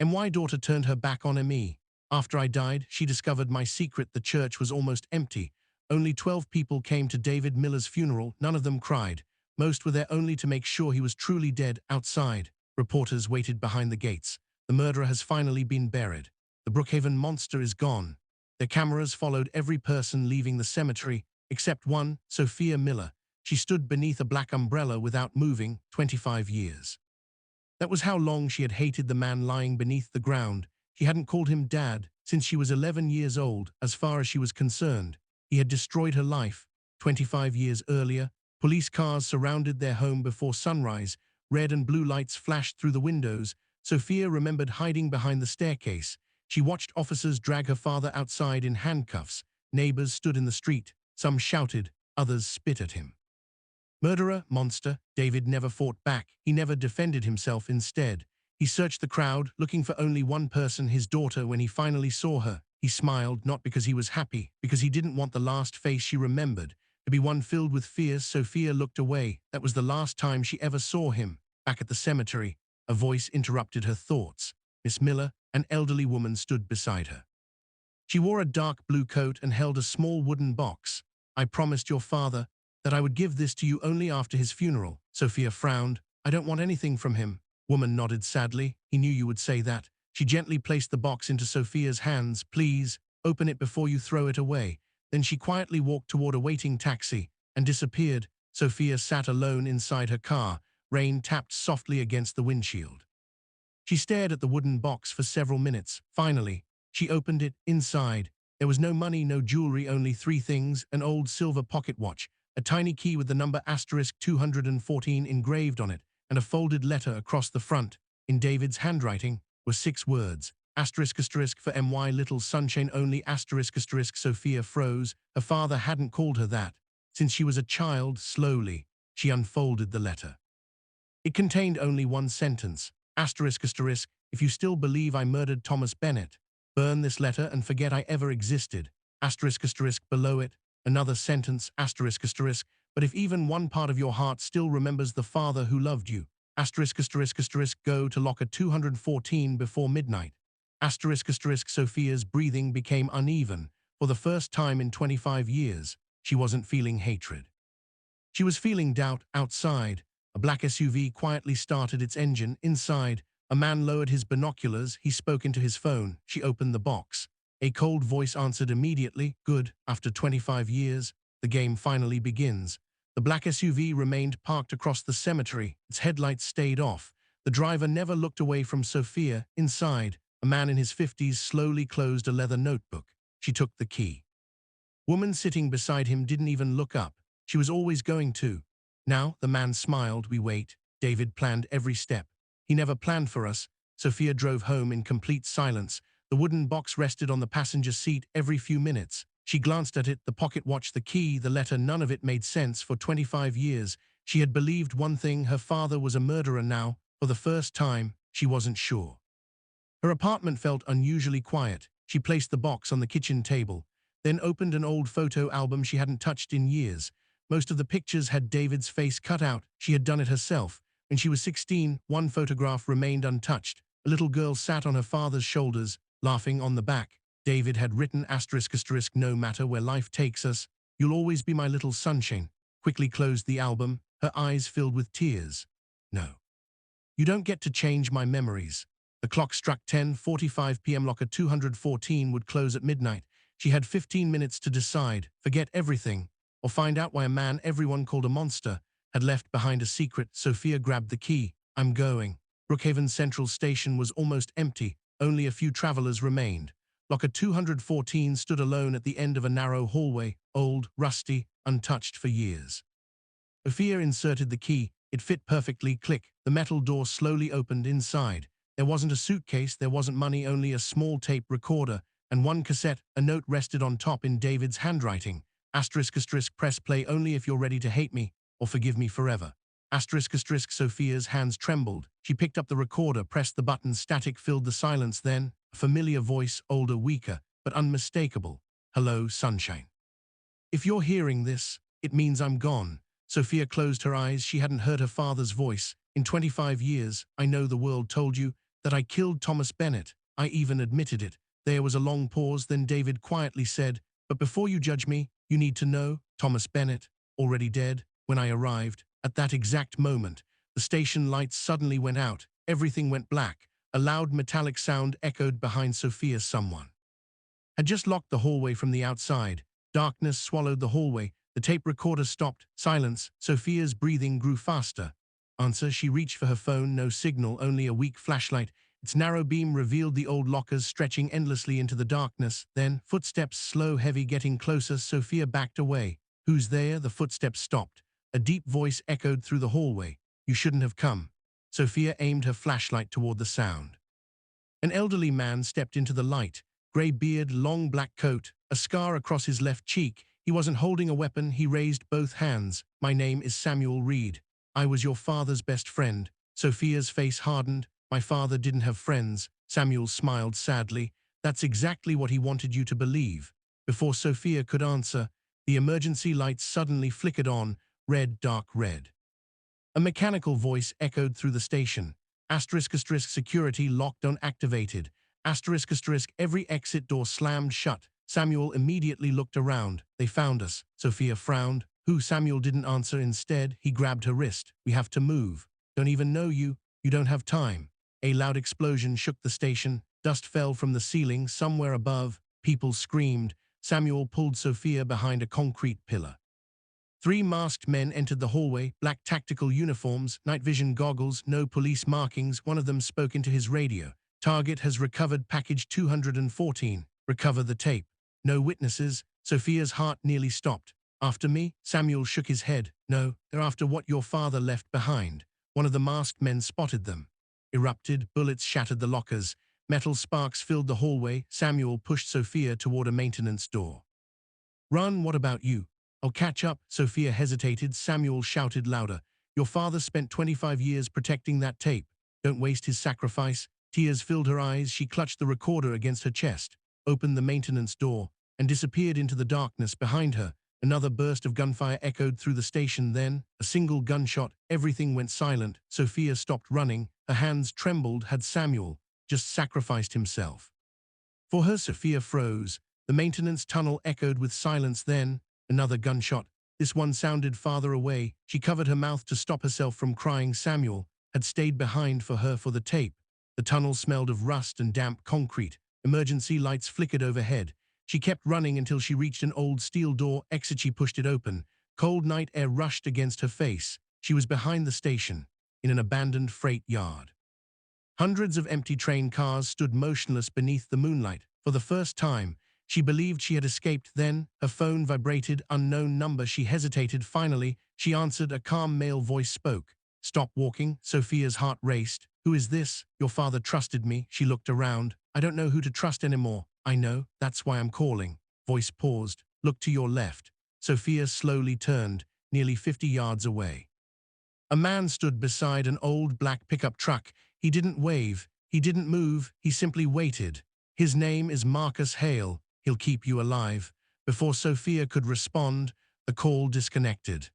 My daughter turned her back on me. After I died, she discovered my secret. The church was almost empty. Only 12 people came to David Miller's funeral. None of them cried. Most were there only to make sure he was truly dead. Outside, reporters waited behind the gates. The murderer has finally been buried. The Brookhaven monster is gone. Their cameras followed every person leaving the cemetery, except one, Sophia Miller. She stood beneath a black umbrella without moving, 25 years. That was how long she had hated the man lying beneath the ground. She hadn't called him Dad since she was 11 years old. As far as she was concerned, he had destroyed her life. 25 years earlier, police cars surrounded their home before sunrise. Red and blue lights flashed through the windows. Sophia remembered hiding behind the staircase. She watched officers drag her father outside in handcuffs. Neighbors stood in the street. Some shouted, others spit at him. Murderer, monster, David never fought back. He never defended himself. Instead, he searched the crowd, looking for only one person, his daughter. When he finally saw her, he smiled, not because he was happy, because he didn't want the last face she remembered to be one filled with fear. Sophia looked away. That was the last time she ever saw him. Back at the cemetery, a voice interrupted her thoughts. Miss Miller, an elderly woman, stood beside her. She wore a dark blue coat and held a small wooden box. I promised your father that I would give this to you only after his funeral. Sophia frowned. I don't want anything from him. Woman nodded sadly. He knew you would say that. She gently placed the box into Sophia's hands. Please, open it before you throw it away. Then she quietly walked toward a waiting taxi and disappeared. Sophia sat alone inside her car. Rain tapped softly against the windshield. She stared at the wooden box for several minutes. Finally, she opened it. Inside, there was no money, no jewelry, only three things: an old silver pocket watch, a tiny key with the number *214 engraved on it, and a folded letter across the front. In David's handwriting were 6 words, for my little sunshine only, **. Sophia froze. Her father hadn't called her that since she was a child. Slowly, she unfolded the letter. It contained only one sentence, **. If you still believe I murdered Thomas Bennett, burn this letter and forget I ever existed. **. Below it, another sentence, **. But if even one part of your heart still remembers the father who loved you, **. Go to locker 214 before midnight. **. Sophia's breathing became uneven. For the first time in 25 years, she wasn't feeling hatred. She was feeling doubt. Outside, a black SUV quietly started its engine. Inside, a man lowered his binoculars. He spoke into his phone. She opened the box. A cold voice answered immediately. Good. After 25 years, the game finally begins. The black SUV remained parked across the cemetery. Its headlights stayed off. The driver never looked away from Sophia. Inside, a man in his 50s slowly closed a leather notebook. She took the key. Woman sitting beside him didn't even look up. She was always going to. Now, the man smiled. We wait. David planned every step. He never planned for us. Sophia drove home in complete silence. The wooden box rested on the passenger seat. Every few minutes, she glanced at it, the pocket watch, the key, the letter. None of it made sense. For 25 years, she had believed one thing: her father was a murderer. Now, for the first time, she wasn't sure. Her apartment felt unusually quiet. She placed the box on the kitchen table, then opened an old photo album she hadn't touched in years. Most of the pictures had David's face cut out. She had done it herself. When she was 16, one photograph remained untouched. A little girl sat on her father's shoulders, laughing. On the back, David had written **. No matter where life takes us, you'll always be my little sunshine. Quickly closed the album, her eyes filled with tears. No. You don't get to change my memories. The clock struck 10:45 p.m. Locker 214 would close at midnight. She had 15 minutes to decide: forget everything, or find out why a man everyone called a monster had left behind a secret. Sophia grabbed the key. I'm going. Brookhaven Central Station was almost empty. Only a few travelers remained. Locker 214 stood alone at the end of a narrow hallway, old, rusty, untouched for years. Sophia inserted the key. It fit perfectly. Click. The metal door slowly opened. Inside, there wasn't a suitcase, there wasn't money, only a small tape recorder and one cassette. A note rested on top in David's handwriting. **. Press play only if you're ready to hate me or forgive me forever. **. Sophia's hands trembled. She picked up the recorder, pressed the button. Static filled the silence. Then, a familiar voice, older, weaker, but unmistakable. Hello, sunshine. If you're hearing this, it means I'm gone. Sophia closed her eyes. She hadn't heard her father's voice in 25 years. I know the world told you that I killed Thomas Bennett. I even admitted it. There was a long pause, then David quietly said, "But before you judge me, you need to know, Thomas Bennett, already dead, when I arrived." At that exact moment, the station lights suddenly went out. Everything went black. A loud metallic sound echoed behind Sophia. Someone had just locked the hallway from the outside. Darkness swallowed the hallway. The tape recorder stopped. Silence. Sophia's breathing grew faster. Answer. She reached for her phone. No signal, only a weak flashlight. Its narrow beam revealed the old lockers stretching endlessly into the darkness. Then, footsteps, slow, heavy, getting closer. Sophia backed away. "Who's there?" The footsteps stopped. A deep voice echoed through the hallway. "You shouldn't have come." Sophia aimed her flashlight toward the sound. An elderly man stepped into the light. Gray beard, long black coat, a scar across his left cheek. He wasn't holding a weapon. He raised both hands. "My name is Samuel Reed. I was your father's best friend." Sophia's face hardened. "My father didn't have friends." Samuel smiled sadly. "That's exactly what he wanted you to believe." Before Sophia could answer, the emergency lights suddenly flickered on, red, dark red. A mechanical voice echoed through the station. Asterisk asterisk security lockdown activated. Asterisk asterisk every exit door slammed shut. Samuel immediately looked around. "They found us." Sophia frowned. "Who?" Samuel didn't answer. Instead, he grabbed her wrist. "We have to move." "Don't even know you. You don't have time." A loud explosion shook the station. Dust fell from the ceiling somewhere above. People screamed. Samuel pulled Sophia behind a concrete pillar. Three masked men entered the hallway, black tactical uniforms, night vision goggles, no police markings. One of them spoke into his radio. "Target has recovered package 214. Recover the tape." "No witnesses." Sophia's heart nearly stopped. "After me?" Samuel shook his head. "No, they're after what your father left behind." One of the masked men spotted them. Erupted, bullets shattered the lockers. Metal sparks filled the hallway. Samuel pushed Sophia toward a maintenance door. "Run, what about you?" "I'll catch up." Sophia hesitated. Samuel shouted louder. "Your father spent 25 years protecting that tape. Don't waste his sacrifice." Tears filled her eyes. She clutched the recorder against her chest, opened the maintenance door, and disappeared into the darkness behind her. Another burst of gunfire echoed through the station. Then, a single gunshot. Everything went silent. Sophia stopped running. Her hands trembled. Had Samuel just sacrificed himself for her? Sophia froze. The maintenance tunnel echoed with silence. Then, another gunshot. This one sounded farther away. She covered her mouth to stop herself from crying. Samuel had stayed behind for her for the tape. The tunnel smelled of rust and damp concrete. Emergency lights flickered overhead. She kept running until she reached an old steel door. Exit. She pushed it open. Cold night air rushed against her face. She was behind the station, in an abandoned freight yard. Hundreds of empty train cars stood motionless beneath the moonlight. For the first time, she believed she had escaped. Then, her phone vibrated. Unknown number. She hesitated. Finally, she answered. A calm male voice spoke. "Stop walking." Sophia's heart raced. "Who is this?" "Your father trusted me." She looked around. "I don't know who to trust anymore." "I know. That's why I'm calling." Voice paused. "Look to your left." Sophia slowly turned, nearly 50 yards away. A man stood beside an old black pickup truck. He didn't wave. He didn't move. He simply waited. "His name is Marcus Hale. He'll keep you alive." Before Sophia could respond, the call disconnected.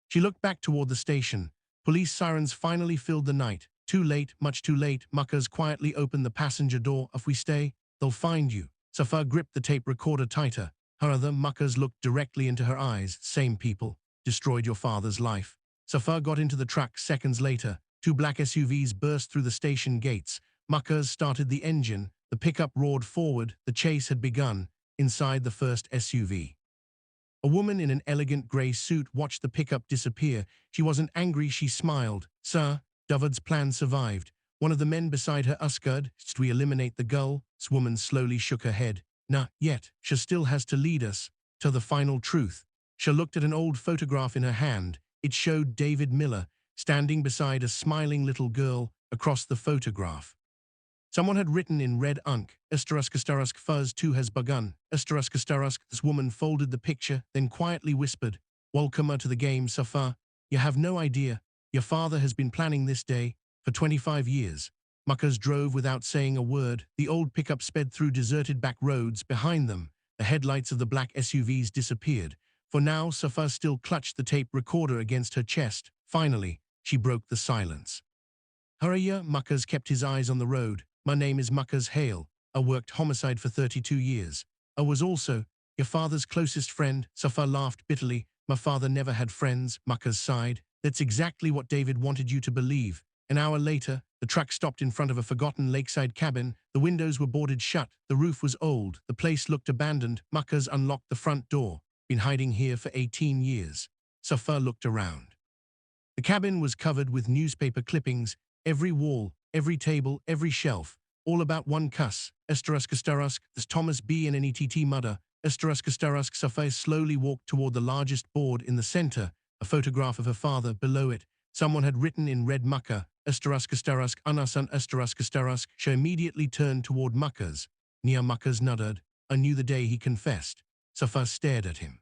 She looked back toward the station. Police sirens finally filled the night. Too late, much too late. Muckers quietly opened the passenger door. "If we stay, they'll find you." Safa gripped the tape recorder tighter. Her other muckers looked directly into her eyes. "Same people. Destroyed your father's life." Safa got into the truck. Seconds later, two black SUVs burst through the station gates. Muckers started the engine. The pickup roared forward. The chase had begun. Inside the first SUV, a woman in an elegant gray suit watched the pickup disappear. She wasn't angry. She smiled. "Sir, David's plan survived." One of the men beside her uskered. "Should we eliminate the gull?" This woman slowly shook her head. "Nah, yet. She still has to lead us to the final truth." She looked at an old photograph in her hand. It showed David Miller standing beside a smiling little girl. Across the photograph, someone had written in red ink, "Asterisk fuzz 2 has begun." Asterisk. This woman folded the picture, then quietly whispered, "Welcome to the game, Safa. You have no idea. Your father has been planning this day for 25 years." Muckers drove without saying a word. The old pickup sped through deserted back roads. Behind them, the headlights of the black SUVs disappeared. For now, Safa still clutched the tape recorder against her chest. Finally, she broke the silence. Hurraya, Muckers kept his eyes on the road. My name is Muckers Hale. I worked homicide for 32 years. I was also your father's closest friend. Safa laughed bitterly. My father never had friends, Muckers sighed. That's exactly what David wanted you to believe. An hour later, the truck stopped in front of a forgotten lakeside cabin. The windows were boarded shut. The roof was old. The place looked abandoned. Muckers unlocked the front door. Been hiding here for 18 years. Safa looked around. The cabin was covered with newspaper clippings, every wall, every table, every shelf, all about one cuss, Esteraskastarask, as Thomas B. and NETT Mudder, Esteraskastarask. Safa slowly walked toward the largest board in the center, a photograph of her father below it. Someone had written in red Mucker, Esteraskastarask, Anasan Esteraskastarask. She immediately turned toward Muckers. Near Muckers nuddered. I knew the day he confessed. Safa stared at him.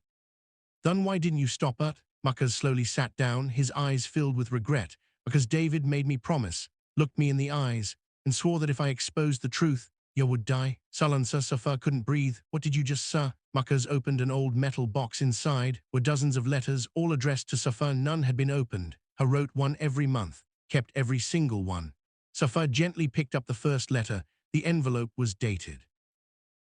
Then why didn't you stop at? Muckers slowly sat down, his eyes filled with regret, because David made me promise, looked me in the eyes, and swore that if I exposed the truth, you would die. Salansa. Safa couldn't breathe. What did you just say? Muckers opened an old metal box. Inside were dozens of letters, all addressed to Safa. None had been opened. Her wrote one every month, kept every single one. Safa gently picked up the first letter. The envelope was dated.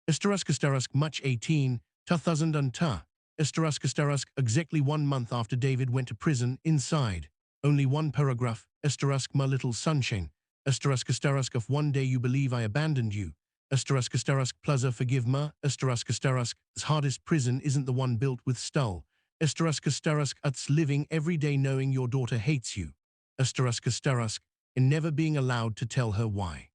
Esteraskastarask much 18, 2002. Esteraskastarask, exactly 1 month after David went to prison. Inside, only one paragraph. Esterask, my little sunshine. Esteraskastarask, if one day you believe I abandoned you. Esteraskastarask, pleasure forgive ma. Esteraskastarask, as hardest prison isn't the one built with steel. Esteraskastarask, it's living every day knowing your daughter hates you. Esteraskastarask, and never being allowed to tell her why.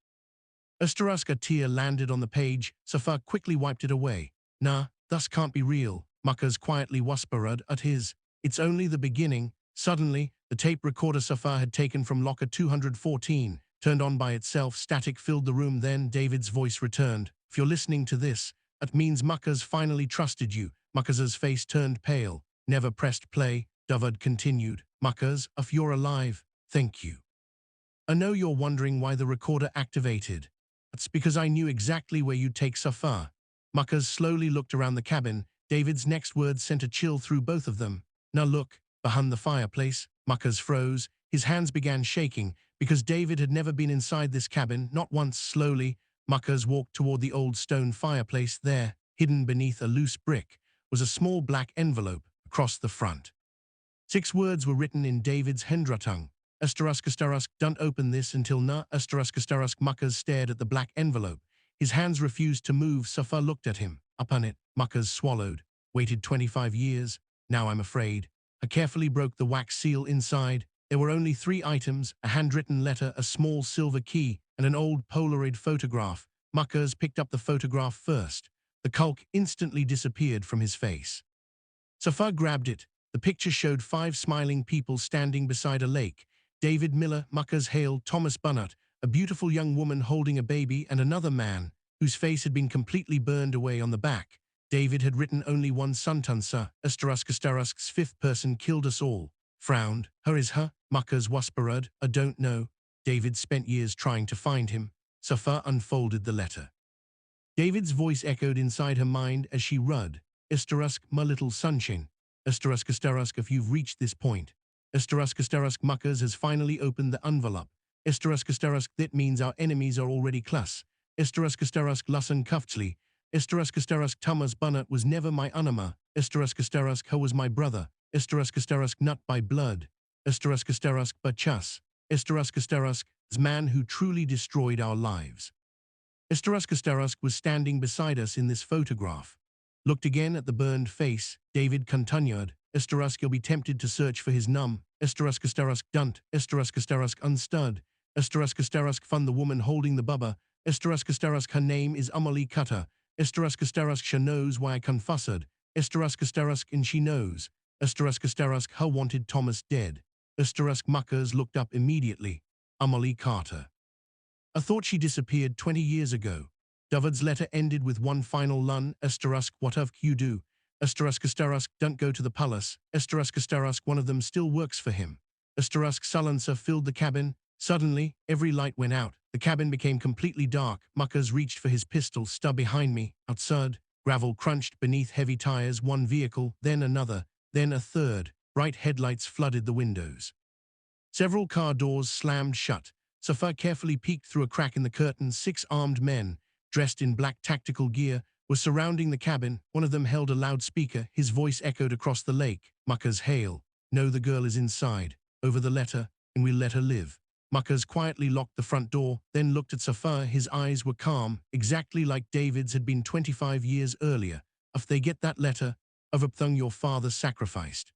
Esterask. A tear landed on the page. Safa quickly wiped it away. Nah, thus can't be real. Muckers quietly whispered at his. It's only the beginning. Suddenly, the tape recorder Safa had taken from locker 214 turned on by itself. Static filled the room. Then David's voice returned. If you're listening to this, it means Muckers finally trusted you. Muckers's face turned pale. Never pressed play. David continued. Muckers, if you're alive, thank you. I know you're wondering why the recorder activated. It's because I knew exactly where you'd take Safa. Muckers slowly looked around the cabin. David's next words sent a chill through both of them. Now look, behind the fireplace. Muckers froze. His hands began shaking, because David had never been inside this cabin, not once. Slowly, Muckers walked toward the old stone fireplace. There, hidden beneath a loose brick, was a small black envelope across the front. 6 words were written in David's handwriting. Esteraskastarask, don't open this until na. Esteraskastarask. Muckers stared at the black envelope. His hands refused to move. Safa looked at him. Upon it, Muckers swallowed. Waited 25 years. Now I'm afraid. I carefully broke the wax seal inside. There were only 3 items, a handwritten letter, a small silver key, and an old Polaroid photograph. Muckers picked up the photograph first. The culk instantly disappeared from his face. Safa grabbed it. The picture showed 5 smiling people standing beside a lake. David Miller, Muckers Hale, Thomas Bunnett, a beautiful young woman holding a baby, and another man, whose face had been completely burned away on the back. David had written only one sentence. Esteraskastarask's 5th person killed us all. Frowned. Her is her. Muckers whispered. I don't know. David spent years trying to find him. Safa unfolded the letter. David's voice echoed inside her mind as she read. Esterask, my little sunshine. Esteraskastarask, if you've reached this point. Esteraskastarask. Muckers has finally opened the envelope. Esteraskastarask, that means our enemies are already close. Esteraskastarask lassen Kuftsley. Esteraskastarask. Thomas Bunnett was never my anima. Esteraskastarask, he was my brother. Esteraskastarask, not by blood. Esteraskastarask, but chas. Esteraskastarask, the man who truly destroyed our lives. Esteraskastarask was standing beside us in this photograph. Looked again at the burned face. David continued. Esterask, you'll be tempted to search for his num. Esteraskastarask dunt. Esteraskastarask unstud. Esteraskastarask fund the woman holding the bubba. Esteraskastarask, her name is Amelie Cutter. Esteraskastarask, she knows why I confessed. Esteraskastarask, and she knows. Esteraskastarask, her wanted Thomas dead. Esterask. Muckers looked up immediately. Amelie Carter. I thought she disappeared 20 years ago. David's letter ended with one final lun. Esterask, what have you do? Esteraskastarask, don't go to the palace. Esteraskastarask, one of them still works for him. Esterask. Silencer filled the cabin. Suddenly, every light went out. The cabin became completely dark. Muckers reached for his pistol. Stub behind me. Outside, gravel crunched beneath heavy tires. One vehicle, then another, then a third. Bright headlights flooded the windows. Several car doors slammed shut. Safar carefully peeked through a crack in the curtain. 6 armed men, dressed in black tactical gear, were surrounding the cabin. One of them held a loudspeaker. His voice echoed across the lake. Muckers, hail. No, the girl is inside. Over the letter, and we'll let her live. Muckers quietly locked the front door, then looked at Safar. His eyes were calm, exactly like David's had been 25 years earlier. If they get that letter, of a thing your father sacrificed.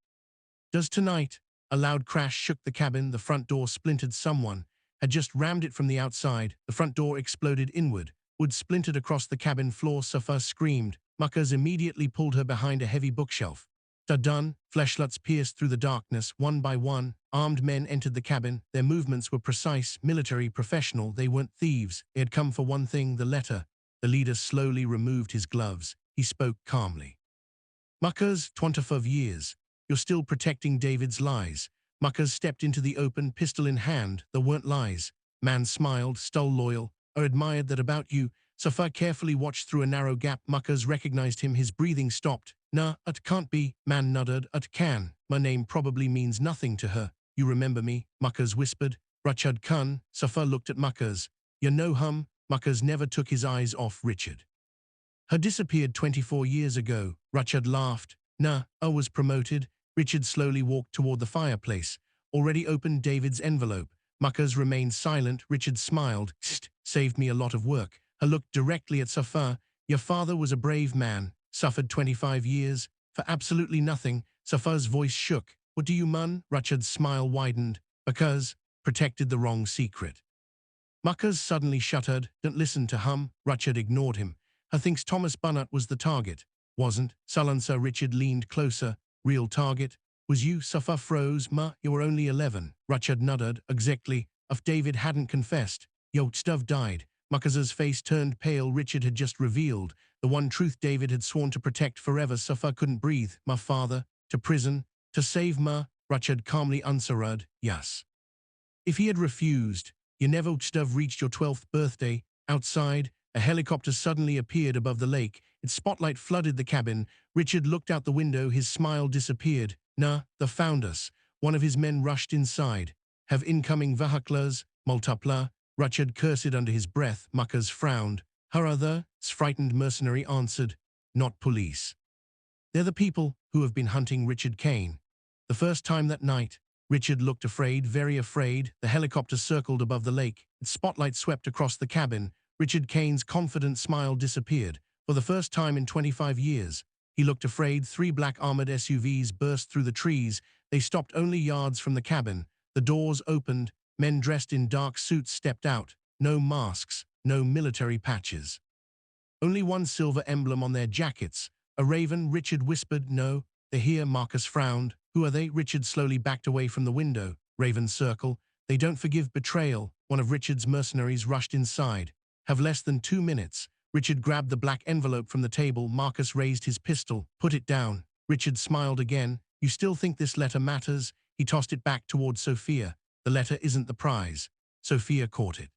Does tonight? A loud crash shook the cabin. The front door splintered. Someone had just rammed it from the outside. The front door exploded inward. Wood splintered across the cabin floor. Safar screamed. Muckers immediately pulled her behind a heavy bookshelf. Done. Flashlights pierced through the darkness. One by one, armed men entered the cabin. Their movements were precise, military, professional. They weren't thieves. They had come for one thing, the letter. The leader slowly removed his gloves. He spoke calmly. Muckers, 25 years. You're still protecting David's lies. Muckers stepped into the open, pistol in hand. There weren't lies. Man smiled, still loyal. I admired that about you. Safar carefully watched through a narrow gap. Muckers recognized him. His breathing stopped. Nah, it can't be. Man nodded. It can. My name probably means nothing to her. You remember me? Muckers whispered. Richard Khan. Safar looked at Muckers. You know him? Muckers never took his eyes off Richard. Her disappeared 24 years ago. Richard laughed. Nah, I was promoted. Richard slowly walked toward the fireplace. Already opened David's envelope. Muckers remained silent. Richard smiled. Saved me a lot of work. I looked directly at Safar. Your father was a brave man. Suffered 25 years. For absolutely nothing. Safar's voice shook. What do you mean? Richard's smile widened. Because protected the wrong secret. Muckers suddenly shuddered. Don't listen to him. Richard ignored him. I thinks Thomas Bunnett was the target. Wasn't. Sullencer. Richard leaned closer. Real target? Was you? Safar froze. Ma, you were only 11. Richard nodded. Exactly. If David hadn't confessed. Yo, Stuv died. Muckers's face turned pale. Richard had just revealed the one truth David had sworn to protect forever. Safar couldn't breathe. My father. To prison. To save Ma. Richard calmly answered. Yes. If he had refused, you never would have reached your 12th birthday. Outside, a helicopter suddenly appeared above the lake. Its spotlight flooded the cabin. Richard looked out the window. His smile disappeared. Nah, they found us. One of his men rushed inside. Have incoming vehicles, multipla. Richard cursed under his breath. Muckers frowned. Her other, frightened mercenary answered. Not police. They're the people who have been hunting Richard Kane. The first time that night, Richard looked afraid, very afraid. The helicopter circled above the lake. Its spotlight swept across the cabin. Richard Kane's confident smile disappeared. For the first time in 25 years, he looked afraid. 3 black armored SUVs burst through the trees. They stopped only yards from the cabin. The doors opened. Men dressed in dark suits stepped out. No masks, no military patches. Only one silver emblem on their jackets. A raven. Richard whispered, no, they're here. Marcus frowned. Who are they? Richard slowly backed away from the window. Raven circle. They don't forgive betrayal. One of Richard's mercenaries rushed inside. Have less than 2 minutes. Richard grabbed the black envelope from the table. Marcus raised his pistol. Put it down. Richard smiled again. You still think this letter matters? He tossed it back toward Sophia. The letter isn't the prize. Sophia caught it.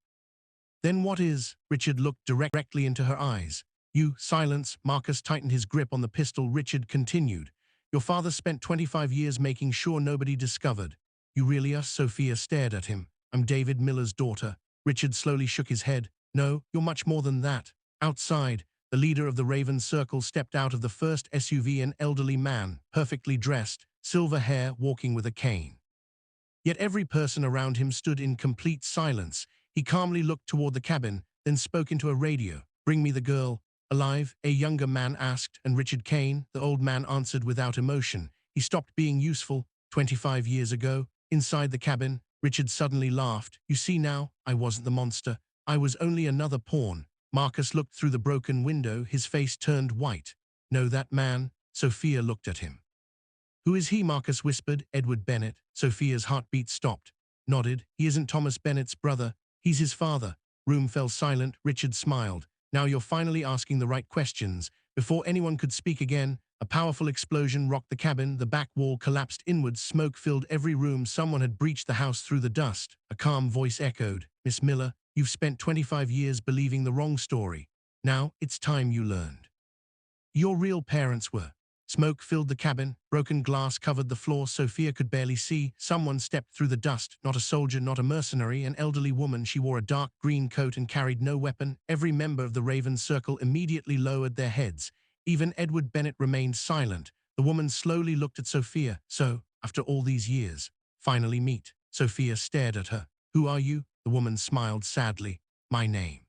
Then what is? Richard looked directly into her eyes. You, silence. Marcus tightened his grip on the pistol. Richard continued. Your father spent 25 years making sure nobody discovered. You really are? Sophia stared at him. I'm David Miller's daughter. Richard slowly shook his head. No, you're much more than that. Outside, the leader of the Raven Circle stepped out of the first SUV, an elderly man, perfectly dressed, silver hair, walking with a cane. Yet every person around him stood in complete silence. He calmly looked toward the cabin, then spoke into a radio. Bring me the girl. Alive? A younger man asked, and Richard Kane, the old man answered without emotion. He stopped being useful 25 years ago. Inside the cabin, Richard suddenly laughed. You see now, I wasn't the monster. I was only another pawn. Marcus looked through the broken window. His face turned white. Know that man? Sophia looked at him. Who is he? Marcus whispered. Edward Bennett. Sophia's heartbeat stopped. Nodded. He isn't Thomas Bennett's brother. He's his father. Room fell silent. Richard smiled. Now you're finally asking the right questions. Before anyone could speak again, a powerful explosion rocked the cabin. The back wall collapsed inwards. Smoke filled every room. Someone had breached the house through the dust. A calm voice echoed. Miss Miller, you've spent 25 years believing the wrong story. Now it's time you learned. Your real parents were. Smoke filled the cabin. Broken glass covered the floor. Sophia could barely see. Someone stepped through the dust. Not a soldier, not a mercenary, an elderly woman. She wore a dark green coat and carried no weapon. Every member of the Raven Circle immediately lowered their heads. Even Edward Bennett remained silent. The woman slowly looked at Sophia. So, after all these years, finally meet. Sophia stared at her. Who are you? The woman smiled sadly. My name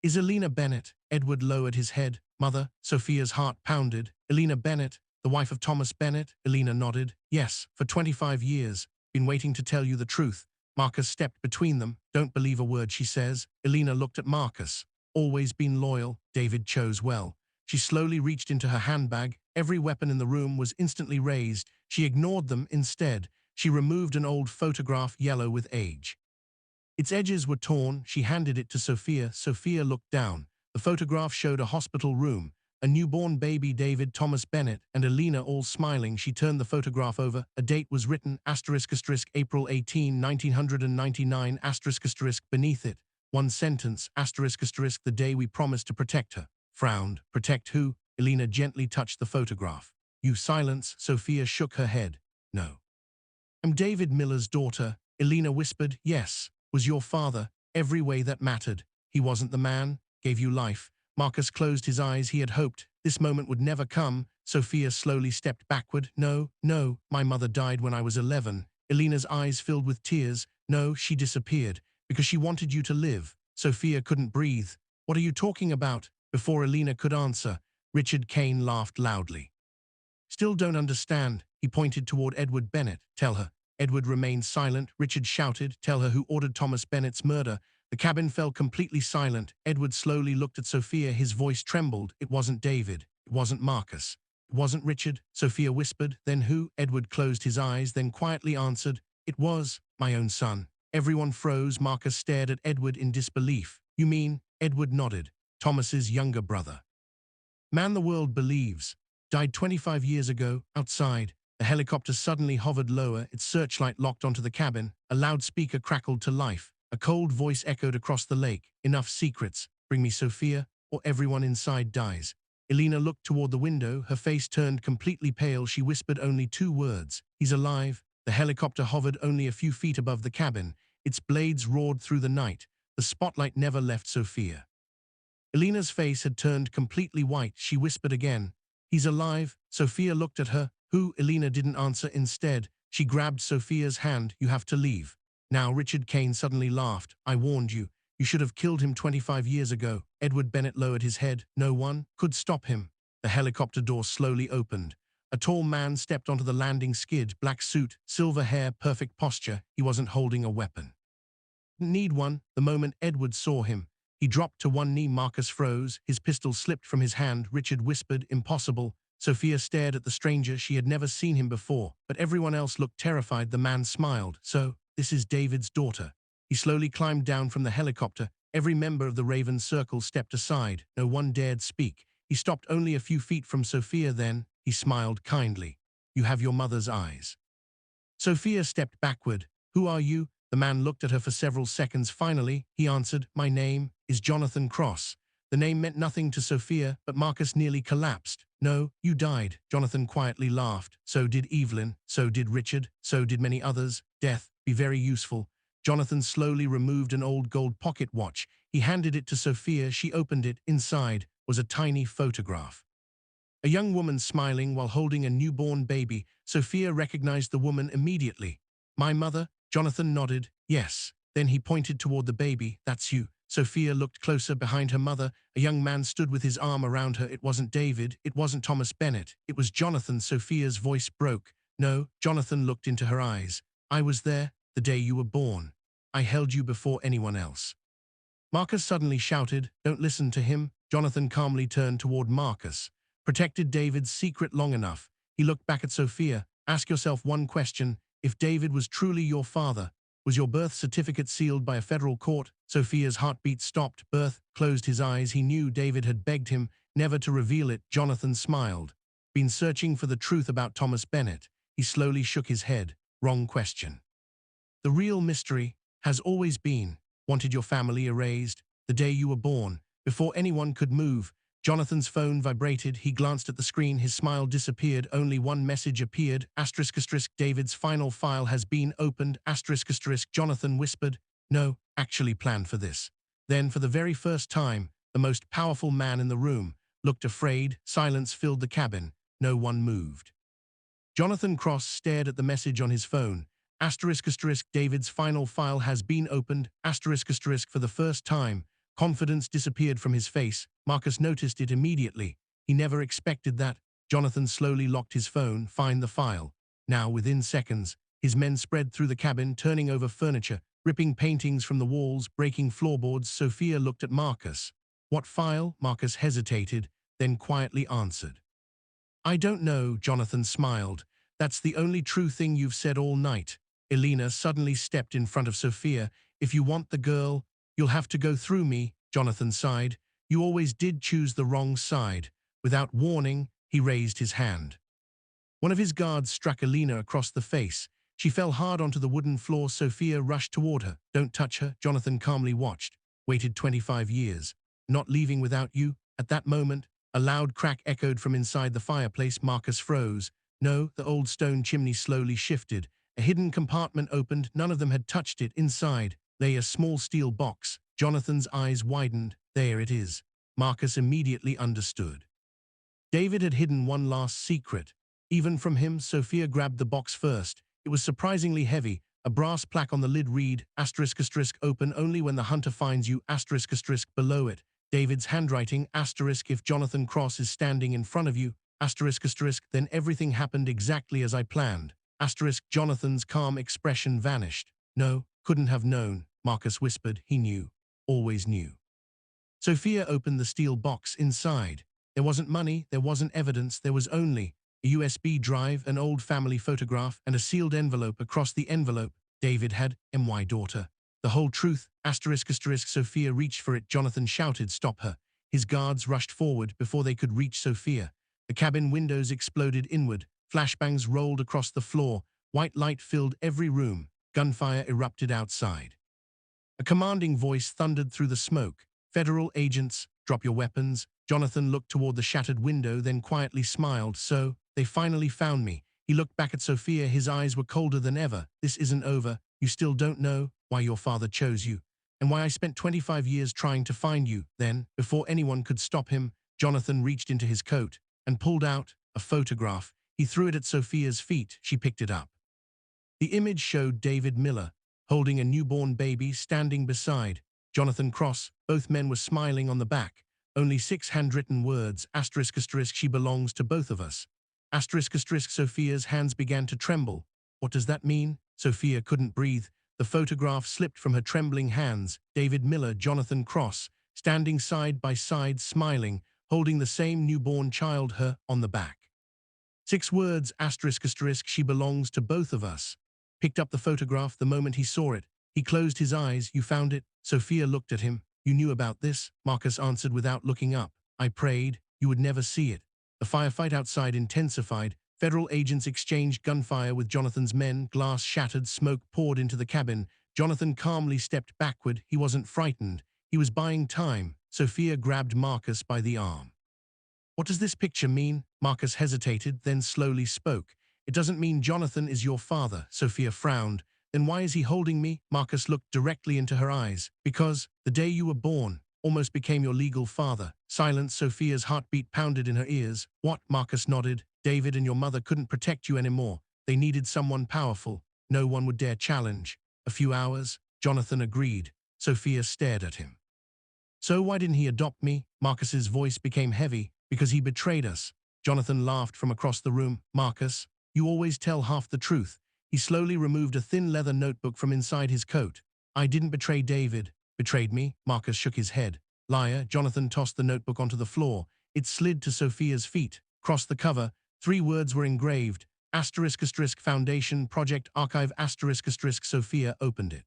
is Elena Bennett. Edward lowered his head. Mother, Sophia's heart pounded. Elena Bennett, the wife of Thomas Bennett? Elena nodded. Yes, for 25 years. Been waiting to tell you the truth. Marcus stepped between them. Don't believe a word she says. Elena looked at Marcus. Always been loyal. David chose well. She slowly reached into her handbag. Every weapon in the room was instantly raised. She ignored them instead. She removed an old photograph, yellow with age. Its edges were torn. She handed it to Sophia. Sophia looked down. The photograph showed a hospital room. A newborn baby, David, Thomas Bennett, and Elena all smiling. She turned the photograph over. A date was written, April 18, 1999, beneath it. One sentence, the day we promised to protect her. Frowned. Protect who? Elena gently touched the photograph. You silence. Sophia shook her head. No. I'm David Miller's daughter. Elena whispered. Yes. Was your father. Every way that mattered. He wasn't the man. Gave you life. Marcus closed his eyes. He had hoped this moment would never come. Sophia slowly stepped backward. No, no, my mother died when I was 11. Elena's eyes filled with tears. No, she disappeared because she wanted you to live. Sophia couldn't breathe. What are you talking about? Before Elena could answer, Richard Kane laughed loudly. Still don't understand. He pointed toward Edward Bennett. Tell her. Edward remained silent. Richard shouted. Tell her who ordered Thomas Bennett's murder. The cabin fell completely silent. Edward slowly looked at Sophia. His voice trembled. It wasn't David. It wasn't Marcus. It wasn't Richard. Sophia whispered. Then who? Edward closed his eyes, then quietly answered. It was my own son. Everyone froze. Marcus stared at Edward in disbelief. You mean? Edward nodded. Thomas's younger brother. Man the world believes. Died 25 years ago, outside. The helicopter suddenly hovered lower, its searchlight locked onto the cabin. A loudspeaker crackled to life. A cold voice echoed across the lake. Enough secrets. Bring me Sophia, or everyone inside dies. Elena looked toward the window. Her face turned completely pale. She whispered only 2 words. He's alive. The helicopter hovered only a few feet above the cabin. Its blades roared through the night. The spotlight never left Sophia. Elena's face had turned completely white. She whispered again. He's alive. Sophia looked at her. Who? Elena didn't answer. Instead, she grabbed Sophia's hand. You have to leave. Now Richard Kane suddenly laughed. I warned you. You should have killed him 25 years ago. Edward Bennett lowered his head. No one could stop him. The helicopter door slowly opened. A tall man stepped onto the landing skid. Black suit, silver hair, perfect posture. He wasn't holding a weapon. Need one. The moment Edward saw him, he dropped to one knee. Marcus froze. His pistol slipped from his hand. Richard whispered, impossible. Sophia stared at the stranger. She had never seen him before, but everyone else looked terrified. The man smiled. So, this is David's daughter. He slowly climbed down from the helicopter. Every member of the Raven Circle stepped aside. No one dared speak. He stopped only a few feet from Sophia. Then, he smiled kindly. You have your mother's eyes. Sophia stepped backward. Who are you? The man looked at her for several seconds. Finally, he answered, my name is Jonathan Cross. The name meant nothing to Sophia, but Marcus nearly collapsed. No, you died. Jonathan quietly laughed. So did Evelyn. So did Richard. So did many others. Death, be very useful. Jonathan slowly removed an old gold pocket watch. He handed it to Sophia. She opened it. Inside was a tiny photograph. A young woman smiling while holding a newborn baby. Sophia recognized the woman immediately. My mother? Jonathan nodded. Yes. Then he pointed toward the baby. That's you. Sophia looked closer. Behind her mother, a young man stood with his arm around her. It wasn't David. It wasn't Thomas Bennett. It was Jonathan. Sophia's voice broke. No. Jonathan looked into her eyes. I was there the day you were born. I held you before anyone else. Marcus suddenly shouted, don't listen to him. Jonathan calmly turned toward Marcus. Protected David's secret long enough. He looked back at Sophia. Ask yourself one question. If David was truly your father, was your birth certificate sealed by a federal court? Sophia's heartbeat stopped. Birth closed his eyes. He knew David had begged him never to reveal it. Jonathan smiled. Been searching for the truth about Thomas Bennett. He slowly shook his head. Wrong question. The real mystery has always been, wanted your family erased the day you were born, before anyone could move. Jonathan's phone vibrated. He glanced at the screen. His smile disappeared. Only one message appeared. Asterisk asterisk David's final file has been opened. Asterisk asterisk Jonathan whispered, "No, actually planned for this." Then, for the very first time, the most powerful man in the room looked afraid. Silence filled the cabin. No one moved. Jonathan Cross stared at the message on his phone. Asterisk asterisk David's final file has been opened. Asterisk asterisk for the first time. Confidence disappeared from his face. Marcus noticed it immediately. He never expected that. Jonathan slowly locked his phone. Find the file. Now, within seconds, his men spread through the cabin, turning over furniture, ripping paintings from the walls, breaking floorboards. Sophia looked at Marcus. "What file?" Marcus hesitated, then quietly answered. "I don't know," Jonathan smiled. "That's the only true thing you've said all night." Elena suddenly stepped in front of Sophia. "If you want the girl, you'll have to go through me," Jonathan sighed. "You always did choose the wrong side." Without warning, he raised his hand. One of his guards struck Elena across the face. She fell hard onto the wooden floor. Sophia rushed toward her. "Don't touch her." Jonathan calmly watched. "Waited 25 years. Not leaving without you." At that moment, a loud crack echoed from inside the fireplace. Marcus froze. No, the old stone chimney slowly shifted. A hidden compartment opened. None of them had touched it. Inside lay a small steel box. Jonathan's eyes widened. "There it is." Marcus immediately understood. David had hidden one last secret. Even from him. Sophia grabbed the box first. It was surprisingly heavy. A brass plaque on the lid read, asterisk asterisk open only when the hunter finds you, asterisk asterisk below it. David's handwriting, asterisk if Jonathan Cross is standing in front of you, asterisk asterisk then everything happened exactly as I planned. Asterisk Jonathan's calm expression vanished. "No, couldn't have known," Marcus whispered. "He knew. Always knew." Sophia opened the steel box. Inside there wasn't money, there wasn't evidence, there was only a USB drive, an old family photograph, and a sealed envelope. Across the envelope, David had "My daughter. The whole truth." Asterisk asterisk Sophia reached for it. Jonathan shouted, "Stop her." His guards rushed forward before they could reach Sophia. The cabin windows exploded inward. Flashbangs rolled across the floor. White light filled every room. Gunfire erupted outside. A commanding voice thundered through the smoke. "Federal agents, drop your weapons." Jonathan looked toward the shattered window, then quietly smiled. "So, they finally found me." He looked back at Sophia. His eyes were colder than ever. "This isn't over. You still don't know why your father chose you, and why I spent 25 years trying to find you." Then, before anyone could stop him, Jonathan reached into his coat and pulled out a photograph. He threw it at Sophia's feet. She picked it up. The image showed David Miller holding a newborn baby standing beside Jonathan Cross. Both men were smiling. On the back, only 6 handwritten words, asterisk asterisk she belongs to both of us. Asterisk asterisk Sophia's hands began to tremble. "What does that mean?" Sophia couldn't breathe. The photograph slipped from her trembling hands. David Miller, Jonathan Cross, standing side by side, smiling, holding the same newborn child, her, on the back. 6 words, asterisk asterisk she belongs to both of us. Picked up the photograph the moment he saw it. He closed his eyes. "You found it?" Sophia looked at him. "You knew about this?" Marcus answered without looking up. "I prayed you would never see it." The firefight outside intensified. Federal agents exchanged gunfire with Jonathan's men. Glass shattered, smoke poured into the cabin. Jonathan calmly stepped backward. He wasn't frightened. He was buying time. Sophia grabbed Marcus by the arm. "What does this picture mean?" Marcus hesitated, then slowly spoke. "It doesn't mean Jonathan is your father." Sophia frowned. "Then why is he holding me?" Marcus looked directly into her eyes. "Because the day you were born almost became your legal father." Silence. Sophia's heartbeat pounded in her ears. "What?" Marcus nodded. "David and your mother couldn't protect you anymore. They needed someone powerful. No one would dare challenge." "A few hours," Jonathan agreed. Sophia stared at him. "So why didn't he adopt me?" Marcus's voice became heavy. "Because he betrayed us." Jonathan laughed from across the room. "Marcus, you always tell half the truth." He slowly removed a thin leather notebook from inside his coat. "I didn't betray David." "Betrayed me?" Marcus shook his head. "Liar." Jonathan tossed the notebook onto the floor. It slid to Sophia's feet. Across the cover, 3 words were engraved. Asterisk asterisk Foundation Project Archive asterisk asterisk. Sophia opened it.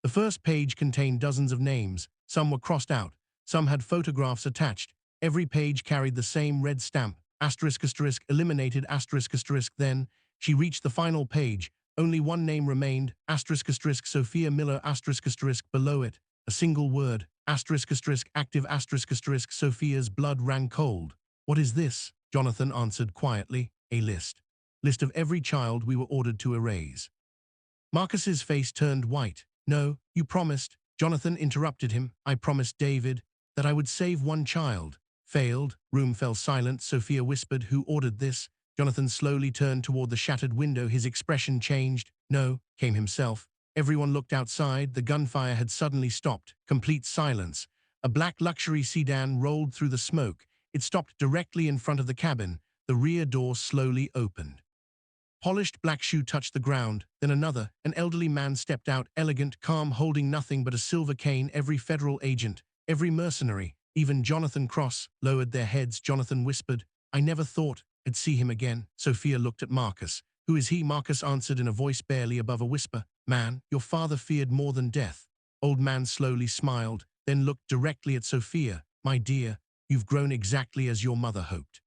The first page contained dozens of names. Some were crossed out. Some had photographs attached. Every page carried the same red stamp. Asterisk asterisk eliminated asterisk asterisk. Then she reached the final page. Only one name remained. Asterisk asterisk Sophia Miller asterisk asterisk. Below it, a single word. Active Sophia's blood ran cold. What is this? Jonathan answered quietly. A list. List of every child we were ordered to erase. Marcus's face turned white. No, you promised. Jonathan interrupted him. I promised David that I would save one child. Failed. Room fell silent. Sophia whispered, who ordered this? Jonathan slowly turned toward the shattered window. His expression changed. No, came himself. Everyone looked outside. The gunfire had suddenly stopped. Complete silence. A black luxury sedan rolled through the smoke. It stopped directly in front of the cabin. The rear door slowly opened. Polished black shoe touched the ground, then another. An elderly man stepped out, elegant, calm, holding nothing but a silver cane. Every federal agent, every mercenary, even Jonathan Cross, lowered their heads. Jonathan whispered, I never thought I'd see him again. Sophia looked at Marcus. Who is he? Marcus answered in a voice barely above a whisper. Man, your father feared more than death. Old man slowly smiled, then looked directly at Sophia. My dear, you've grown exactly as your mother hoped.